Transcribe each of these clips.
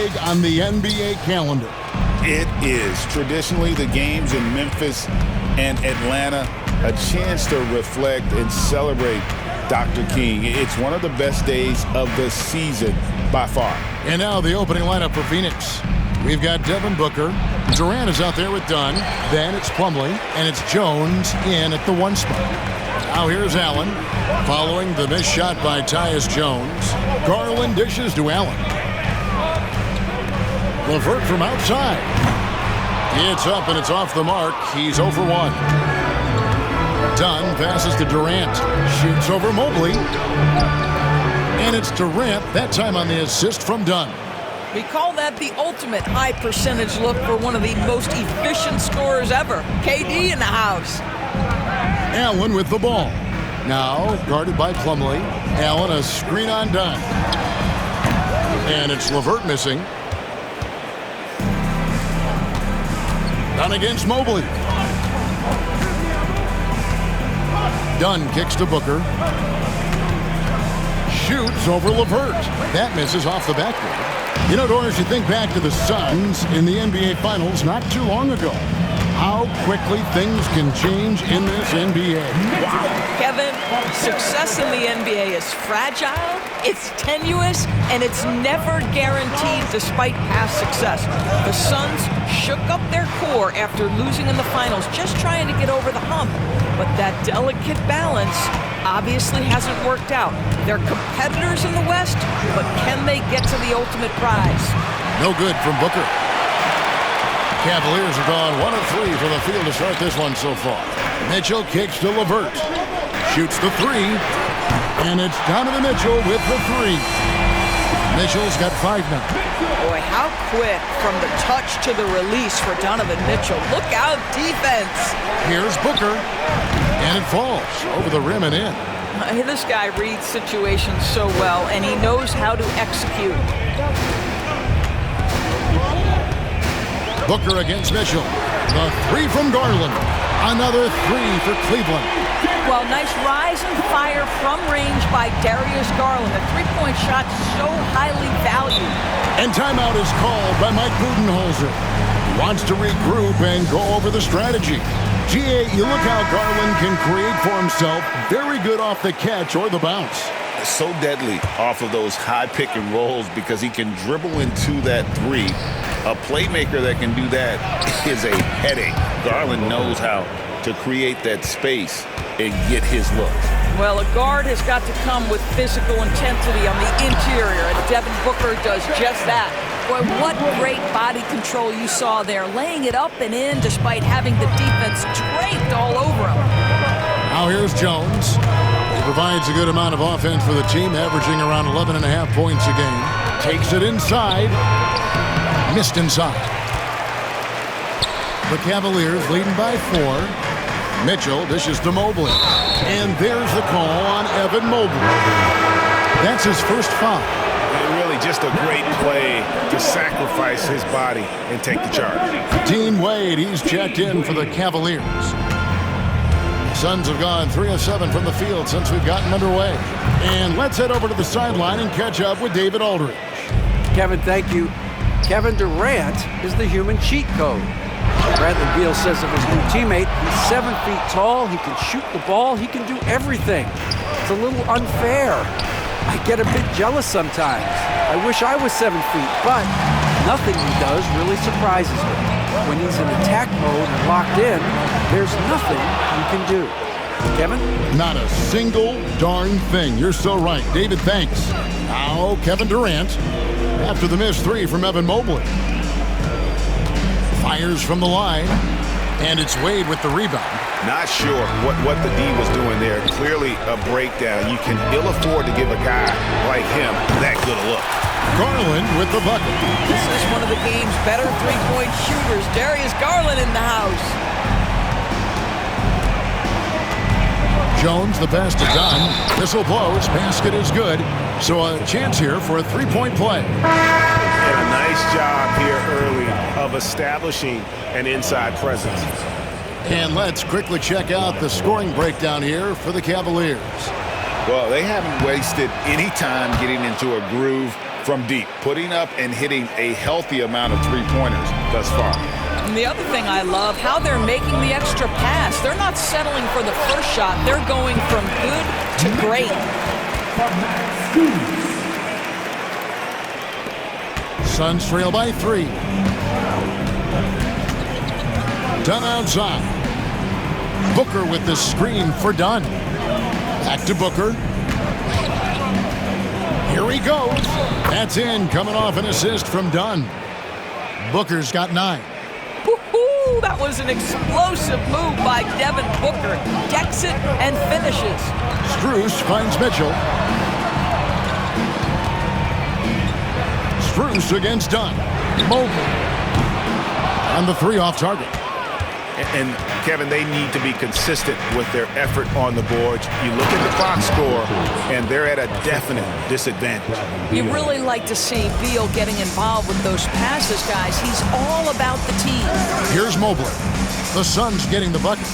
leg on the NBA calendar. It is. Traditionally, the games in Memphis and Atlanta, a chance to reflect and celebrate Dr. King. It's one of the best days of the season by far. And now the opening lineup for Phoenix. We've got Devin Booker. Durant is out there with Dunn. Then it's Plumlee, and it's Jones in at the 1 spot. Now here's Allen, following the missed shot by Tyus Jones. Garland dishes to Allen. LeVert from outside. It's up and it's off the mark. He's 0 for 1. Dunn passes to Durant. Shoots over Mobley. And it's Durant, that time on the assist from Dunn. We call that the ultimate high percentage look for one of the most efficient scorers ever. KD in the house. Allen with the ball. Now guarded by Plumlee. Allen a screen on Dunn. And it's LeVert missing. Dunn against Mobley. Dunn kicks to Booker. Shoots over LeVert. That misses off the backboard. You know, Doris, you think back to the Suns in the NBA Finals not too long ago. How quickly things can change in this NBA. Wow. Kevin, success in the NBA is fragile, it's tenuous, and it's never guaranteed despite past success. The Suns shook up their core after losing in the finals, just trying to get over the hump. But that delicate balance obviously hasn't worked out. They're competitors in the West, but can they get to the ultimate prize? No good from Booker. Cavaliers have gone 1 of 3 from the field to start this one so far. Mitchell kicks to LeVert. Shoots the 3. And it's Donovan Mitchell with the 3. Mitchell's got 5 now. Boy, how quick from the touch to the release for Donovan Mitchell. Look out, defense. Here's Booker. And it falls over the rim and in. This guy reads situations so well, and he knows how to execute. Booker against Mitchell. The 3 from Garland. Another 3 for Cleveland. Well, nice rise and fire from range by Darius Garland. The three-point shot so highly valued. And timeout is called by Mike Budenholzer. He wants to regroup and go over the strategy. GA, you look how Garland can create for himself. Very good off the catch or the bounce. So deadly off of those high pick and rolls because he can dribble into that 3. A playmaker that can do that is a headache. Garland knows how to create that space and get his look. Well, a guard has got to come with physical intensity on the interior, and Devin Booker does just that. Boy, what great body control you saw there, laying it up and in despite having the defense draped all over him. Now here's Jones. He provides a good amount of offense for the team, averaging around 11.5 points a game. Takes it inside. Missed inside. The Cavaliers leading by 4. Mitchell dishes to Mobley. And there's the call on Evan Mobley. That's his first foul. And really just a great play to sacrifice his body and take the charge. Dean Wade, he's checked in for the Cavaliers. Suns have gone 3 of 7 from the field since we've gotten underway. And let's head over to the sideline and catch up with David Aldridge. Kevin, thank you. Kevin Durant is the human cheat code. Bradley Beal says of his new teammate, he's 7 feet tall, he can shoot the ball, he can do everything. It's a little unfair. I get a bit jealous sometimes. I wish I was 7 feet, but nothing he does really surprises me. When he's in attack mode and locked in, there's nothing he can do. Kevin? Not a single darn thing. You're so right. David, thanks. Now Kevin Durant after the missed 3 from Evan Mobley. Fires from the line, and it's Wade with the rebound. Not sure what the D was doing there. Clearly a breakdown. You can ill afford to give a guy like him that good a look. Garland with the bucket. This is one of the game's better three-point shooters. Darius Garland in the house. Jones, the pass to Dunn. Whistle blows. Basket is good. So a chance here for a three-point play. And a nice job here early of establishing an inside presence. And let's quickly check out the scoring breakdown here for the Cavaliers. Well, they haven't wasted any time getting into a groove. from deep, putting up and hitting a healthy amount of three-pointers thus far. And the other thing I love, how they're making the extra pass. They're not settling for the first shot. They're going from good to great. Suns trail by 3. Dunn outside. Booker with the screen for Dunn. Back to Booker. Here he goes. That's in, coming off an assist from Dunn. Booker's got 9. Woo-hoo, that was an explosive move by Devin Booker. Decks it and finishes. Strus finds Mitchell. Strus against Dunn. Mobley. And the 3 off target. And Kevin, they need to be consistent with their effort on the boards. You look at the box score, and they're at a definite disadvantage. You really like to see Beal getting involved with those passes, guys. He's all about the team. Here's Mobley. The Suns getting the bucket.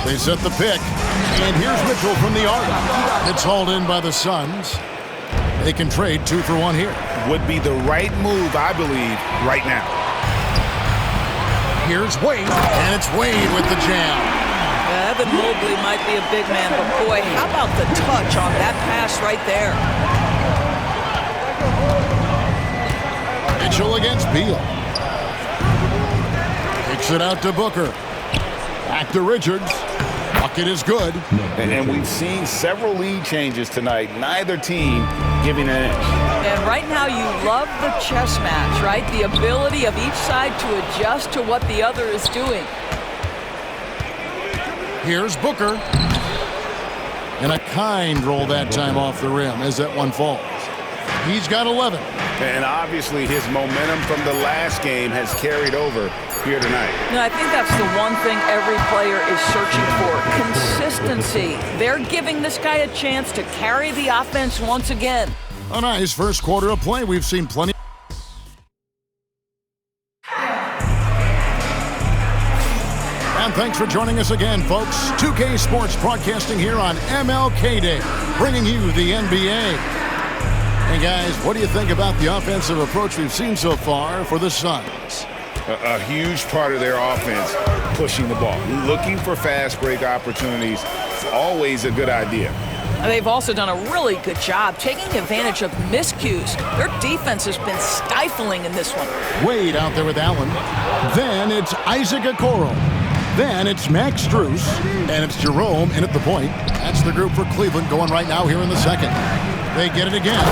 They set the pick. And here's Mitchell from the arc. It's hauled in by the Suns. They can trade 2 for 1 here. Would be the right move, I believe, right now. Here's Wade, and it's Wade with the jam. Evan Mobley might be a big man, but boy, how about the touch on that pass right there? Mitchell against Beal. Kicks it out to Booker. Back to Richards. Bucket is good. And we've seen several lead changes tonight. Neither team giving an inch. And right now you love the chess match, right? The ability of each side to adjust to what the other is doing. Here's Booker. And a kind roll that time off the rim as that one falls. He's got 11. And obviously his momentum from the last game has carried over here tonight. No, I think that's the one thing every player is searching for. Consistency. They're giving this guy a chance to carry the offense once again. A nice first quarter of play. We've seen plenty. And thanks for joining us again, folks. 2K Sports broadcasting here on MLK Day, bringing you the NBA. And guys, what do you think about the offensive approach we've seen so far for the Suns? A huge part of their offense, pushing the ball. Looking for fast break opportunities, always a good idea. They've also done a really good job taking advantage of miscues. Their defense has been stifling in this one. Wade out there with Allen. Then it's Isaac Okoro. Then it's Max Strus. And it's Jerome in at the point. That's the group for Cleveland going right now here in the second. They get it again.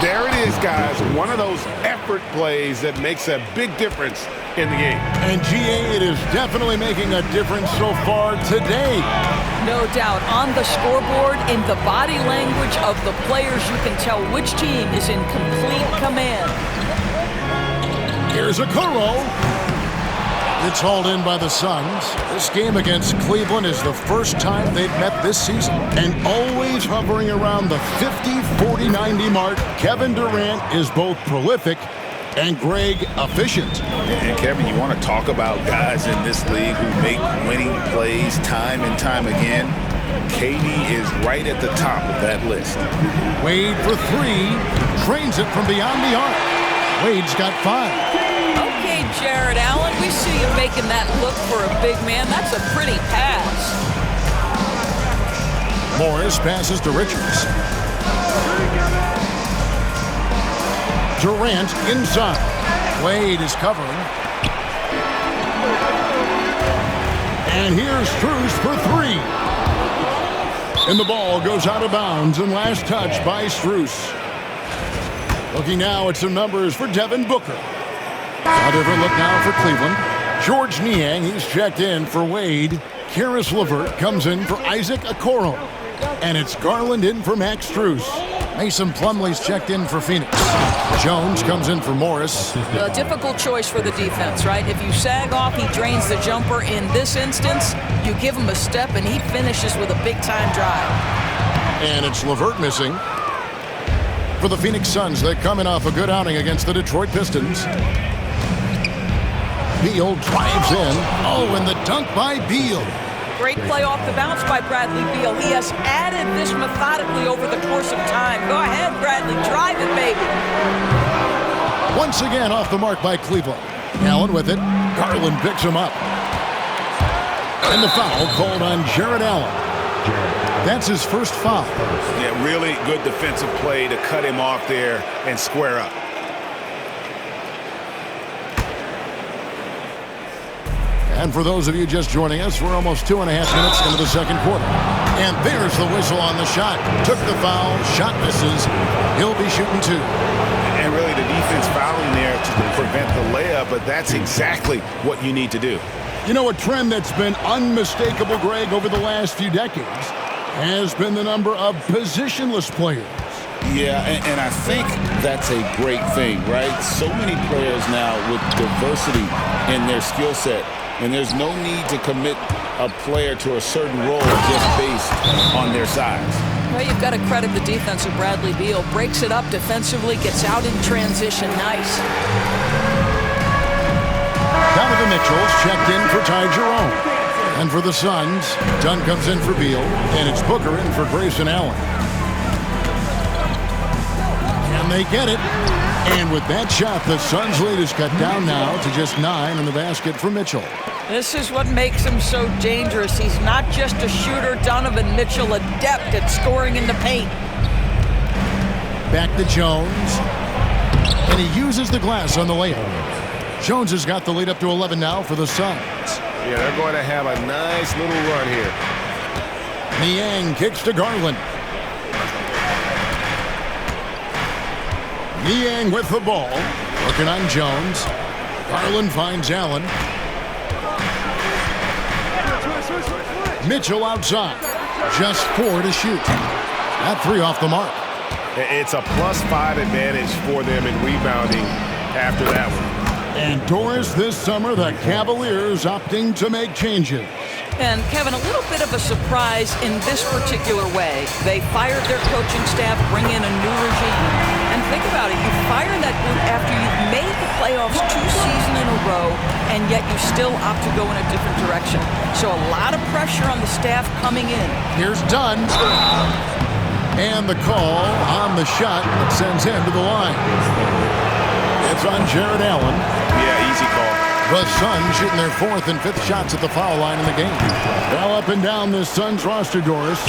There it is, guys. One of those effort plays that makes a big difference in the game. And GA, it is definitely making a difference so far today. No doubt. On the scoreboard, in the body language of the players, you can tell which team is in complete command. Here's Okoro. It's hauled in by the Suns. This game against Cleveland is the first time they've met this season. And always hovering around the 50, 40, 90 mark, Kevin Durant is both prolific and Greg efficient. And Kevin, you want to talk about guys in this league who make winning plays time and time again? KD is right at the top of that list. Wade for 3. Trains it from beyond the arc. Wade's got 5. Okay, Jared Allen, we see you making that look for a big man. That's a pretty pass. Morris passes to Richards. Durant inside. Wade is covering. And here's Strus for 3. And the ball goes out of bounds, and last touch by Strus. Looking now at some numbers for Devin Booker. A different look now for Cleveland. George Niang, he's checked in for Wade. Karis LeVert comes in for Isaac Okoro. And it's Garland in for Max Strus. Mason Plumlee's checked in for Phoenix. Jones comes in for Morris. A difficult choice for the defense, right? If you sag off, he drains the jumper. In this instance, you give him a step, and he finishes with a big-time drive. And it's LeVert missing. For the Phoenix Suns, they're coming off a good outing against the Detroit Pistons. Beal drives in. Oh, and the dunk by Beal. Great play off the bounce by Bradley Beal. He has added this methodically over the course of time. Go ahead, Bradley. Drive it, baby. Once again off the mark by Cleveland. Allen with it. Garland picks him up. And the foul called on Jared Allen. That's his first foul. Yeah, really good defensive play to cut him off there and square up. And for those of you just joining us, we're almost 2.5 minutes into the second quarter. And there's the whistle on the shot. Took the foul, shot misses. He'll be shooting 2. And really the defense fouling there to prevent the layup, but that's exactly what you need to do. You know, a trend that's been unmistakable, Greg, over the last few decades has been the number of positionless players. Yeah, and I think that's a great thing, right? So many players now with diversity in their skill set, and there's no need to commit a player to a certain role just based on their size. Well, you've got to credit the defense of Bradley Beal. Breaks it up defensively, gets out in transition. Nice. Donovan Mitchell's checked in for Ty Jerome. And for the Suns, Dunn comes in for Beal, and it's Booker in for Grayson Allen. And they get it. And with that shot, the Suns' lead is cut down now to just 9 in the basket for Mitchell. This is what makes him so dangerous. He's not just a shooter. Donovan Mitchell, adept at scoring in the paint. Back to Jones. And he uses the glass on the layup. Jones has got the lead up to 11 now for the Suns. Yeah, they're going to have a nice little run here. Niang kicks to Garland. Niang with the ball. Working on Jones. Garland finds Allen. Mitchell outside. Just 4 to shoot. That 3 off the mark. It's a +5 advantage for them in rebounding after that one. And Doris, this summer, the Cavaliers opting to make changes. And Kevin, a little bit of a surprise in this particular way. They fired their coaching staff, bring in a new regime. And think about it, you fire that group after you've made the playoffs 2 seasons in a row, and yet you still opt to go in a different direction. So a lot of pressure on the staff coming in. Here's Dunn. And the call on the shot that sends him to the line. It's on Jared Allen. Yeah, easy call. The Suns shooting their 4th and 5th shots at the foul line in the game. Well, up and down this Suns roster, Doris,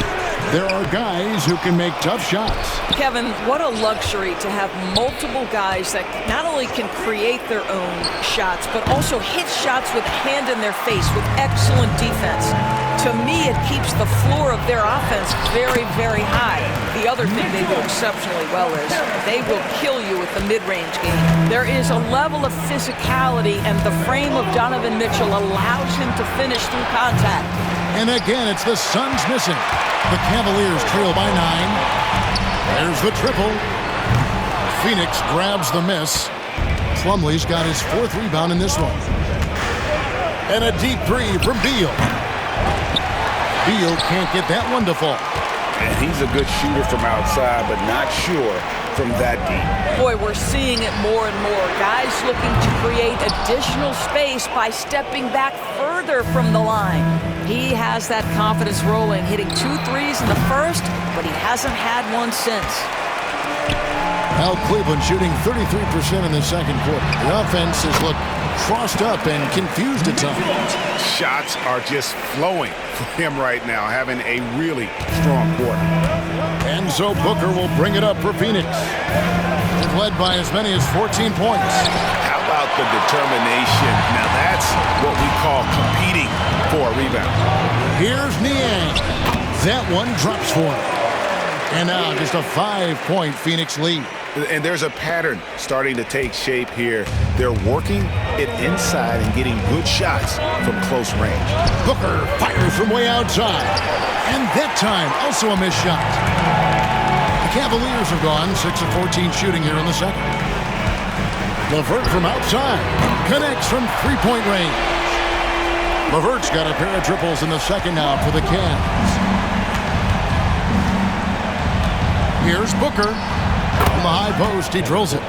there are guys who can make tough shots. Kevin, what a luxury to have multiple guys that not only can create their own shots, but also hit shots with hand in their face with excellent defense. To me, it keeps the floor of their offense very, very high. The other thing they do exceptionally well is they will kill you with the mid-range game. There is a level of physicality, and the frame of Donovan Mitchell allows him to finish through contact. And again, it's the Suns missing. The Cavaliers trail by 9. There's the triple. Phoenix grabs the miss. Plumlee's got his 4th rebound in this one. And a deep 3 from Beal. Beal can't get that one to fall. And he's a good shooter from outside, but not sure from that deep. Boy, we're seeing it more and more. Guys looking to create additional space by stepping back further from the line. He has that confidence rolling, hitting 2 threes in the first, but he hasn't had one since. Now Cleveland shooting 33% in the second quarter. The offense has looked crossed up and confused at times. Shots are just flowing for him right now, having a really strong quarter. And so Booker will bring it up for Phoenix. They've led by as many as 14 points. How about the determination? Now that's what we call competing for a rebound. Here's Niang. That one drops for him. And now just a 5-point Phoenix lead. And there's a pattern starting to take shape here. They're working it inside and getting good shots from close range. Booker fires from way outside. And that time, also a missed shot. The Cavaliers have gone 6 of 14 shooting here in the second. LeVert from outside. Connects from 3-point range. LeVert's got a pair of triples in the second now for the Cavs. Here's Booker. On the high post, he drills it.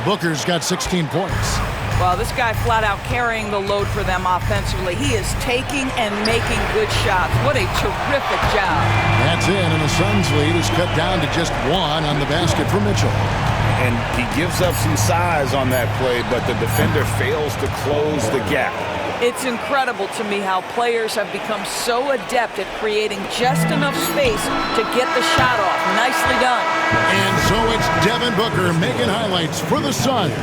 Booker's got 16 points. Well, this guy flat out carrying the load for them offensively. He is taking and making good shots. What a terrific job. That's in, and the Suns' lead is cut down to just 1 on the basket for Mitchell. And he gives up some size on that play, but the defender fails to close the gap. It's incredible to me how players have become so adept at creating just enough space to get the shot off. Nicely done. And so it's Devin Booker making highlights for the Suns.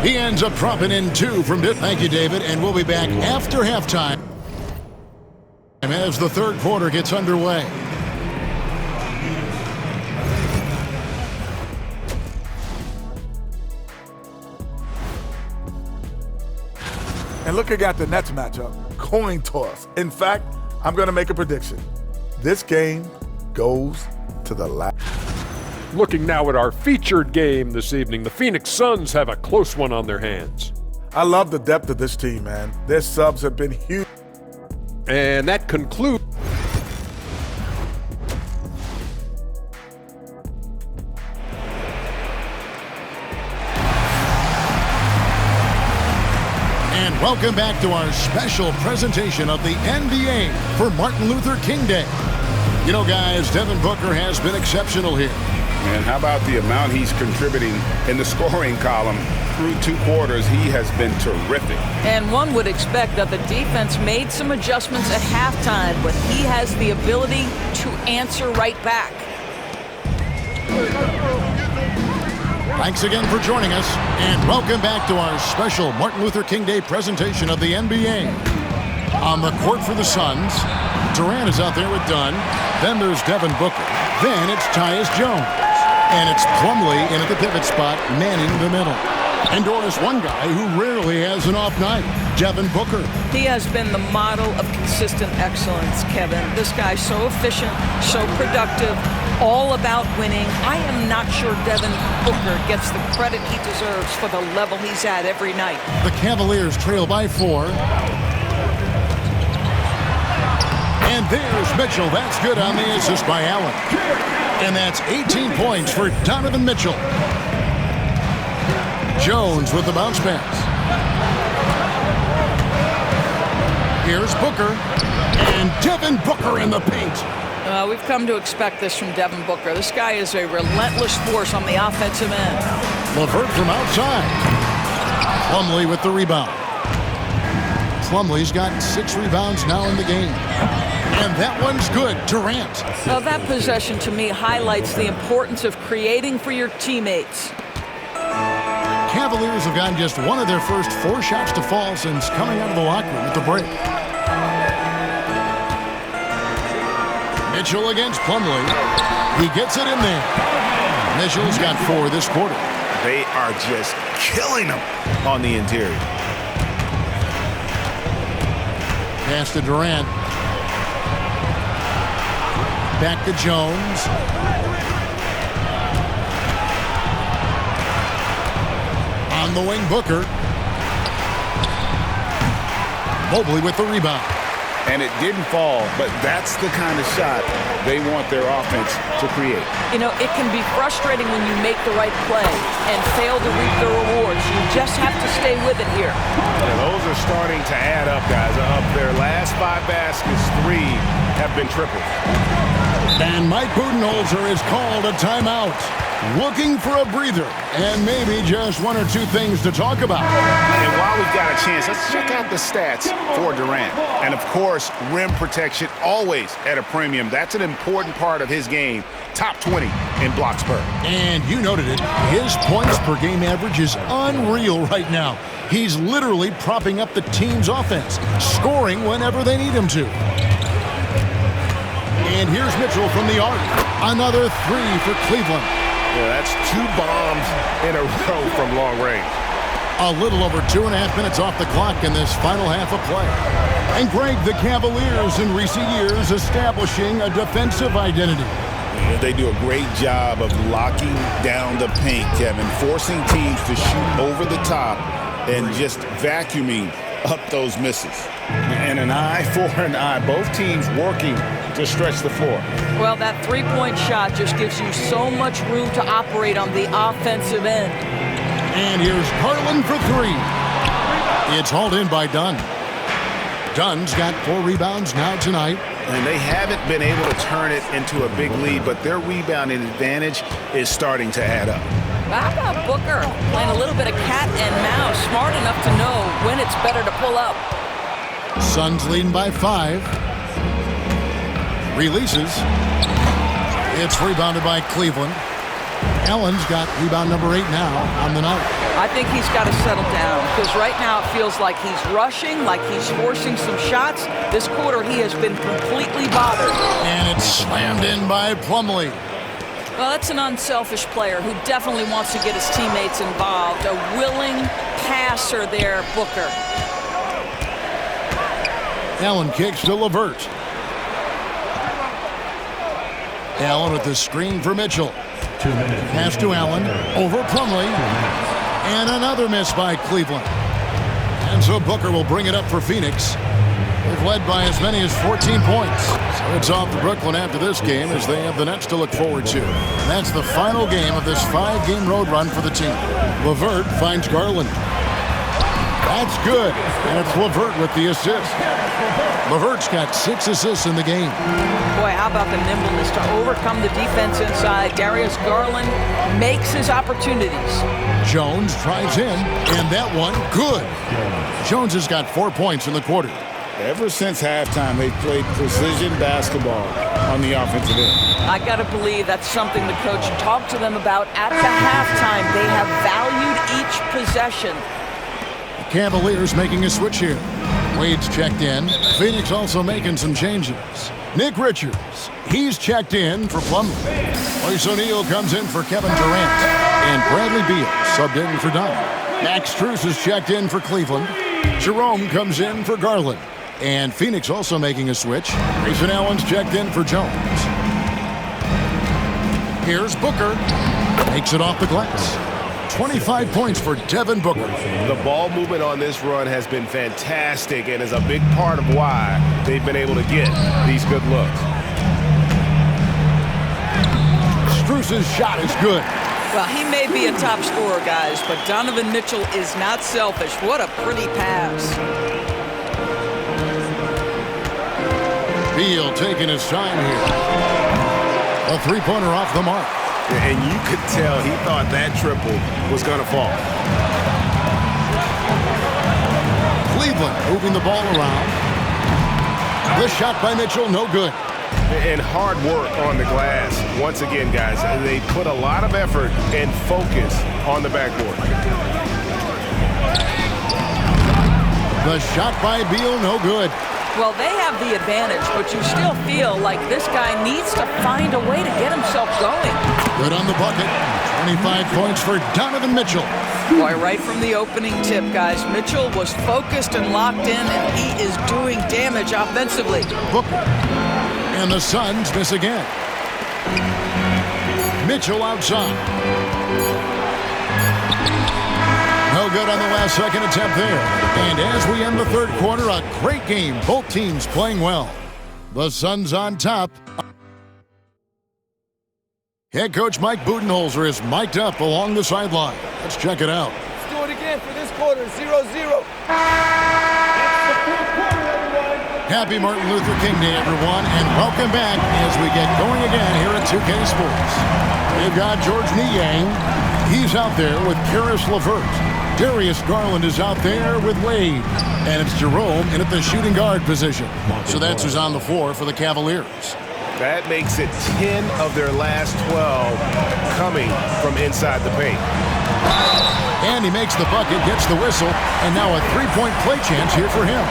He ends up dropping in 2 from Pitt. Thank you, David, and we'll be back after halftime as the third quarter gets underway. And looking at the Nets matchup, coin toss. In fact, I'm going to make a prediction. This game goes to the last. Looking now at our featured game this evening, the Phoenix Suns have a close one on their hands. I love the depth of this team, man. Their subs have been huge. And that concludes. And welcome back to our special presentation of the NBA for Martin Luther King Day. You know, guys, Devin Booker has been exceptional here. And how about the amount he's contributing in the scoring column? Through 2 quarters, he has been terrific. And one would expect that the defense made some adjustments at halftime, but he has the ability to answer right back. Thanks again for joining us, and welcome back to our special Martin Luther King Day presentation of the NBA. On the court for the Suns, Durant is out there with Dunn. Then there's Devin Booker. Then it's Tyus Jones. And it's Plumlee in at the pivot spot, manning the middle. And Doris, one guy who rarely has an off night, Devin Booker. He has been the model of consistent excellence, Kevin. This guy's so efficient, so productive, all about winning. I am not sure Devin Booker gets the credit he deserves for the level he's at every night. The Cavaliers trail by 4. And there's Mitchell. That's good on the assist by Allen. And that's 18 points for Donovan Mitchell. Jones with the bounce pass. Here's Booker. And Devin Booker in the paint. We've come to expect this from Devin Booker. This guy is a relentless force on the offensive end. LeVert from outside. Plumlee with the rebound. Plumlee's got 6 rebounds now in the game. And that one's good. Durant. Now that possession to me highlights the importance of creating for your teammates. Cavaliers have gotten just one of their first 4 shots to fall since coming out of the locker room at the break. Mitchell against Plumlee. He gets it in there. Mitchell's got 4 this quarter. They are just killing them on the interior. Pass to Durant. Back to Jones. On the wing, Booker. Mobley with the rebound. And it didn't fall, but that's the kind of shot they want their offense to create. You know, it can be frustrating when you make the right play and fail to reap the rewards. You just have to stay with it here. Yeah, those are starting to add up, guys. Up their last 5 baskets, 3 have been tripled. And Mike Budenholzer is called a timeout. Looking for a breather and maybe just 1 or 2 things to talk about. And while we've got a chance, let's check out the stats for Durant. And of course, rim protection always at a premium. That's an important part of his game. Top 20 in blocks per. And you noted it. His points per game average is unreal right now. He's literally propping up the team's offense, scoring whenever they need him to. And here's Mitchell from the arc. Another 3 for Cleveland. Yeah, that's 2 bombs in a row from long range. A little over 2.5 minutes off the clock in this final half of play. And Greg, the Cavaliers in recent years establishing a defensive identity. They do a great job of locking down the paint, Kevin, forcing teams to shoot over the top and just vacuuming up those misses. And an eye for an eye. Both teams working to stretch the floor. Well, that 3-point shot just gives you so much room to operate on the offensive end. And here's Garland for three. It's hauled in by Dunn. Dunn's got 4 rebounds now tonight. And they haven't been able to turn it into a big lead, but their rebounding advantage is starting to add up. How about Booker playing a little bit of cat and mouse, smart enough to know when it's better to pull up. Suns leading by 5. Releases. It's rebounded by Cleveland. Allen's got rebound number 8 now on the night. I think he's got to settle down because right now it feels like he's rushing, like he's forcing some shots. This quarter he has been completely bothered. And it's slammed in by Plumlee. Well, that's an unselfish player who definitely wants to get his teammates involved. A willing passer there, Booker. Allen kicks to LeVert. Allen with the screen for Mitchell. Pass to Allen, over Plumlee, and another miss by Cleveland. And so Booker will bring it up for Phoenix. They've led by as many as 14 points. So it's off to Brooklyn after this game as they have the Nets to look forward to. And that's the final game of this 5-game road run for the team. LeVert finds Garland. That's good, and it's LeVert with the assist. LeVert's got 6 assists in the game. Boy, how about the nimbleness to overcome the defense inside. Darius Garland makes his opportunities. Jones drives in, and that one, good. Jones has got 4 points in the quarter. Ever since halftime, they've played precision basketball on the offensive end. I got to believe that's something the coach talked to them about at the halftime. They have valued each possession. Cavaliers making a switch here. Wade's checked in. Phoenix also making some changes. Nick Richards, he's checked in for Plumlee. Royce O'Neal comes in for Kevin Durant. And Bradley Beal subbed in for Dunn. Max Strus is checked in for Cleveland. Jerome comes in for Garland. And Phoenix also making a switch. Grayson Allen's checked in for Jones. Here's Booker. Makes it off the glass. 25 points for Devin Booker. The ball movement on this run has been fantastic and is a big part of why they've been able to get these good looks. Strus's shot is good. Well, he may be a top scorer, guys, but Donovan Mitchell is not selfish. What a pretty pass. Beal taking his time here. A three-pointer off the mark. And you could tell he thought that triple was going to fall. Cleveland moving the ball around. The shot by Mitchell, no good. And hard work on the glass. Once again, guys, they put a lot of effort and focus on the backboard. The shot by Beal, no good. Well, they have the advantage, but you still feel like this guy needs to find a way to get himself going. Good on the bucket. 25 points for Donovan Mitchell. Boy, right from the opening tip, guys, Mitchell was focused and locked in, and he is doing damage offensively. Booker. And the Suns miss again. Mitchell outside. No good on the last second attempt there. And as we end the third quarter, a great game. Both teams playing well. The Suns on top. Head coach Mike Budenholzer is mic'd up along the sideline. Let's check it out. Let's do it again for this quarter, 0-0. Happy Martin Luther King Day, everyone, and welcome back as we get going again here at 2K Sports. We've got George Niang. He's out there with Caris LeVert. Darius Garland is out there with Wade. And it's Jerome in at the shooting guard position. So that's who's on the floor for the Cavaliers. That makes it 10 of their last 12 coming from inside the paint. And he makes the bucket, gets the whistle, and now a three-point play chance here for him.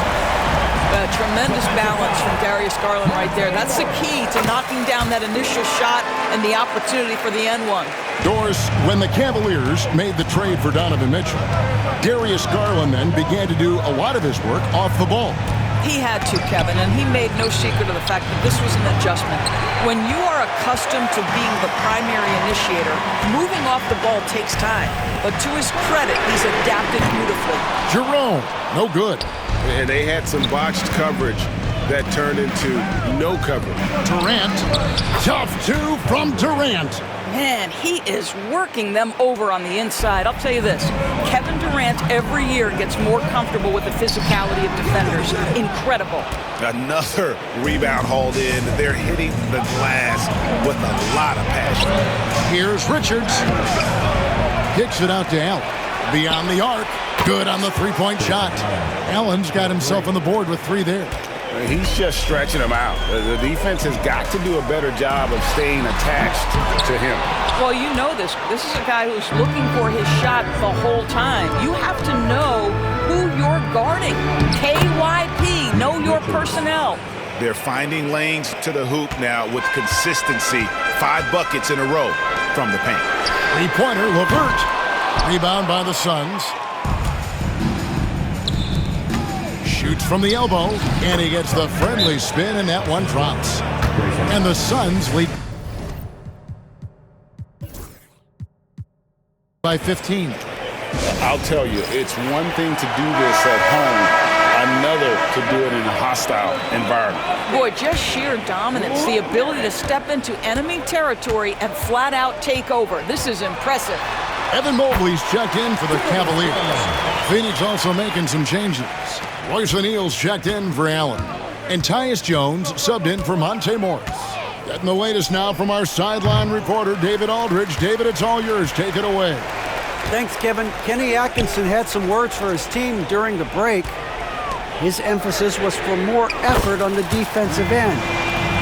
Tremendous balance from Darius Garland right there. That's the key to knocking down that initial shot and the opportunity for the N1. Doris, when the Cavaliers made the trade for Donovan Mitchell, Darius Garland then began to do a lot of his work off the ball. He had to, Kevin, and he made no secret of the fact that this was an adjustment. When you are accustomed to being the primary initiator, moving off the ball takes time. But to his credit, he's adapted beautifully. Jerome, no good. And they had some botched coverage that turned into no coverage. Durant, tough two from Durant. Man, he is working them over on the inside. I'll tell you this, Kevin Durant every year gets more comfortable with the physicality of defenders. Incredible. Another rebound hauled in. They're hitting the glass with a lot of passion. Here's Richards. Kicks it out to Allen. Beyond the arc. Good on the three-point shot. Allen's got himself on the board with 3 there. He's just stretching them out. The defense has got to do a better job of staying attached to him. Well, you know this. This is a guy who's looking for his shot the whole time. You have to know who you're guarding. KYP, know your personnel. They're finding lanes to the hoop now with consistency. 5 buckets in a row from the paint. Three-pointer, LeVert. Rebound by the Suns. Shoots from the elbow, and he gets the friendly spin, and that one drops. And the Suns lead by 15. I'll tell you, it's one thing to do this at home, another to do it in a hostile environment. Boy, just sheer dominance, the ability to step into enemy territory and flat out take over. This is impressive. Evan Mobley's checked in for the Cavaliers. Phoenix also making some changes. Royce O'Neal's checked in for Allen. And Tyus Jones subbed in for Monte Morris. Getting the latest now from our sideline reporter, David Aldridge. David, it's all yours. Take it away. Thanks, Kevin. Kenny Atkinson had some words for his team during the break. His emphasis was for more effort on the defensive end.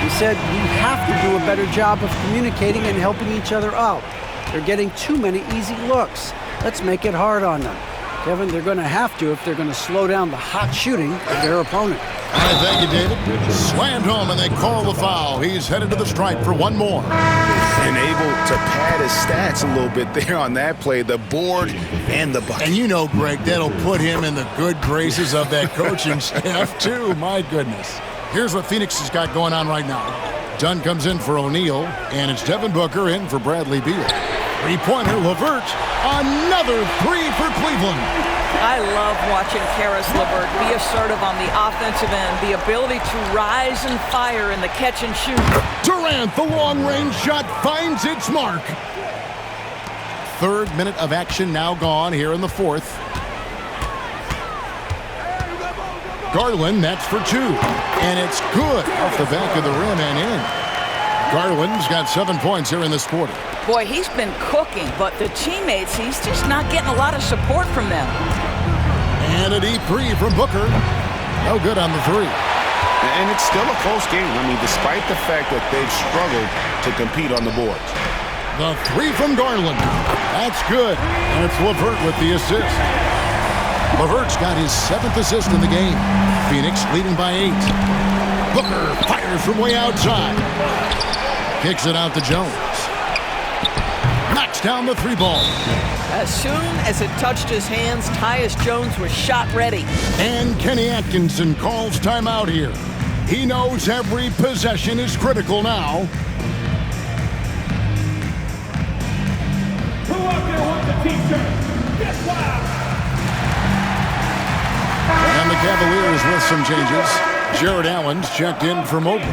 He said, we have to do a better job of communicating and helping each other out. They're getting too many easy looks. Let's make it hard on them. Kevin, they're going to have to if they're going to slow down the hot shooting of their opponent. All right, thank you, David. Slammed home, and they call the foul. He's headed to the stripe for one more. And able to pad his stats a little bit there on that play, the board and the bucket. And you know, Greg, that'll put him in the good graces of that coaching staff, too. My goodness. Here's what Phoenix has got going on right now. Dunn comes in for O'Neal, and it's Devin Booker in for Bradley Beal. Three-pointer, LeVert. Another 3 for Cleveland. I love watching Karis LeVert be assertive on the offensive end, the ability to rise and fire in the catch and shoot. Durant, the long-range shot, finds its mark. 3rd minute of action now gone here in the 4th. Garland, that's for 2. And it's good off the back of the rim and in. Garland's got 7 points here in this quarter. Boy, he's been cooking, but the teammates, he's just not getting a lot of support from them. And a deep 3 from Booker. No good on the 3. And it's still a close game. I mean, despite the fact that they've struggled to compete on the boards. The 3 from Garland. That's good. And it's LeVert with the assist. LeVert's got his 7th assist in the game. Phoenix leading by 8. Booker fires from way outside. Kicks it out to Jones. Knocks down the 3 ball. As soon as it touched his hands, Tyus Jones was shot ready. And Kenny Atkinson calls timeout here. He knows every possession is critical now. Who up there wants a t-shirt? Get wild! And the Cavaliers with some changes. Jared Allen's checked in for Mobley.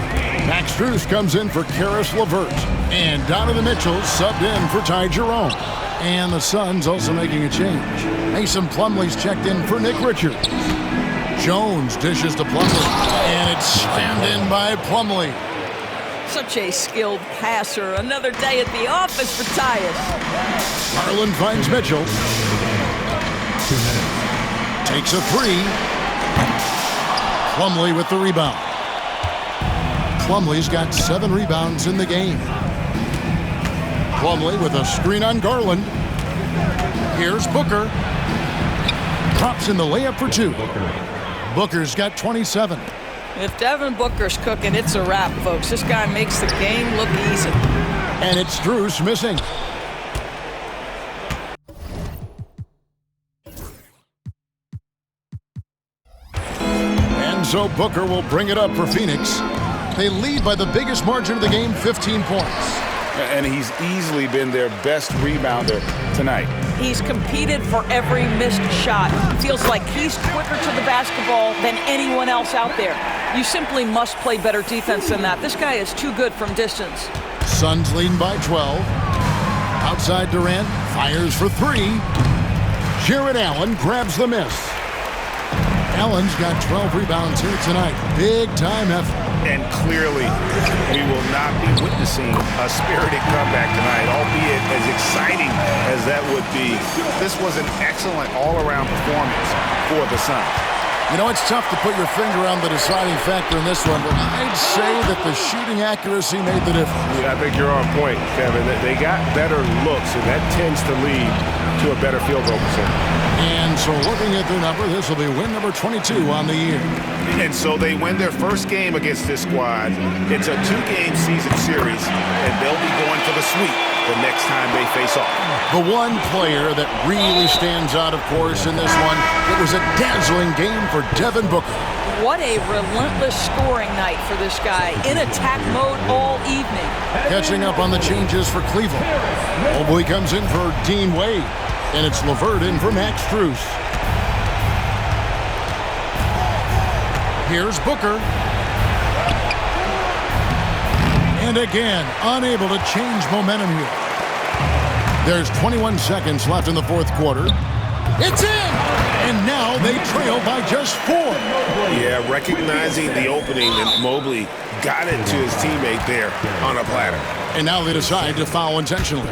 Max Strus comes in for Karis LeVert. And Donovan Mitchell subbed in for Ty Jerome. And the Suns also making a change. Mason Plumlee's checked in for Nick Richards. Jones dishes to Plumlee. And it's slammed in by Plumlee. Such a skilled passer. Another day at the office for Tyus. Garland finds Mitchell. 2 minutes. Takes a 3. Plumlee with the rebound. Plumlee's got 7 rebounds in the game. Plumlee with a screen on Garland. Here's Booker. Drops in the layup for 2. Booker's got 27. If Devin Booker's cooking, it's a wrap, folks. This guy makes the game look easy. And it's Strus missing. And so Booker will bring it up for Phoenix. They lead by the biggest margin of the game, 15 points. And he's easily been their best rebounder tonight. He's competed for every missed shot. Feels like he's quicker to the basketball than anyone else out there. You simply must play better defense than that. This guy is too good from distance. Suns leading by 12. Outside Durant, fires for three. Jared Allen grabs the miss. Allen's got 12 rebounds here tonight. Big-time effort. And clearly, we will not be witnessing a spirited comeback tonight, albeit as exciting as that would be. This was an excellent all-around performance for the Suns. You know, it's tough to put your finger on the deciding factor in this one, but I'd say that the shooting accuracy made the difference. Yeah, I think you're on point, Kevin. They got better looks, and that tends to lead to a better field goal percentage. And so looking at their number, this will be win number 22 on the year. And so they win their first game against this squad. It's a 2-game season series, and they'll be going for the sweep the next time they face off. The one player that really stands out, of course, in this one, it was a dazzling game for Devin Booker. What a relentless scoring night for this guy. In attack mode all evening. Catching up on the changes for Cleveland. Mobley comes in for Dean Wade, and it's LeVert in for Max Strus. Here's Booker. And again, unable to change momentum here. There's 21 seconds left in the fourth quarter. It's in! And now they trail by just 4. Yeah, recognizing the opening, and Mobley got it to his teammate there on a platter. And now they decide to foul intentionally.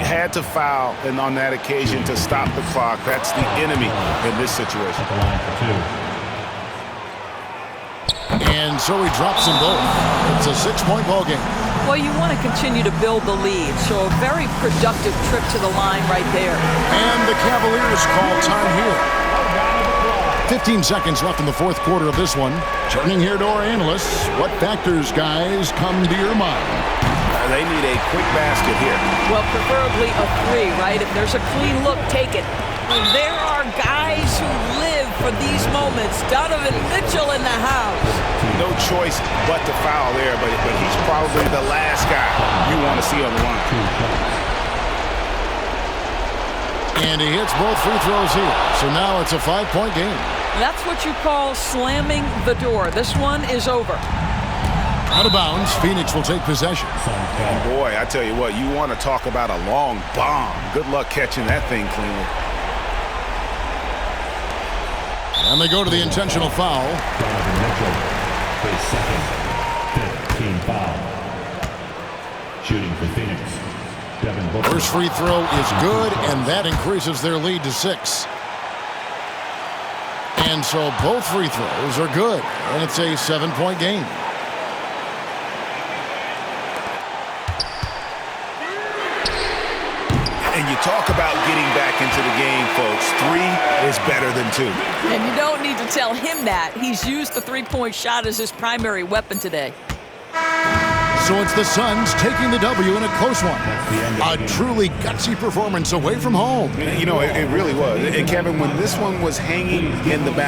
Had to foul, and on that occasion to stop the clock. That's the enemy in this situation. And so he drops them both. It's a 6-point ball game. Well, you want to continue to build the lead, so a very productive trip to the line right there. And the Cavaliers call time here. 15 seconds left in the fourth quarter of this one. Turning here to our analysts, what factors, guys, come to your mind? They need a quick basket here. Well, preferably a 3, right? If there's a clean look, take it. There are guys who live for these moments. Donovan Mitchell in the house. No choice but to foul there, but he's probably the last guy you want to see on the line. And he hits both free throws here. So now it's a 5-point game. That's what you call slamming the door. This one is over. Out of bounds, Phoenix will take possession. And boy, I tell you what, you want to talk about a long bomb. Good luck catching that thing cleanly. And they go to the intentional foul. Donovan Mitchell, his second, 15 foul. Shooting for Phoenix, Devin Booker. First free throw is good, and that increases their lead to 6. And so both free throws are good, and it's a 7-point game. And you talk about getting back into the game, folks. 3 is better than 2. And you don't need to tell him that. He's used the three-point shot as his primary weapon today. So it's the Suns taking the W in a close one. A truly gutsy performance away from home. You know, it really was. And Kevin, when this one was hanging in the back,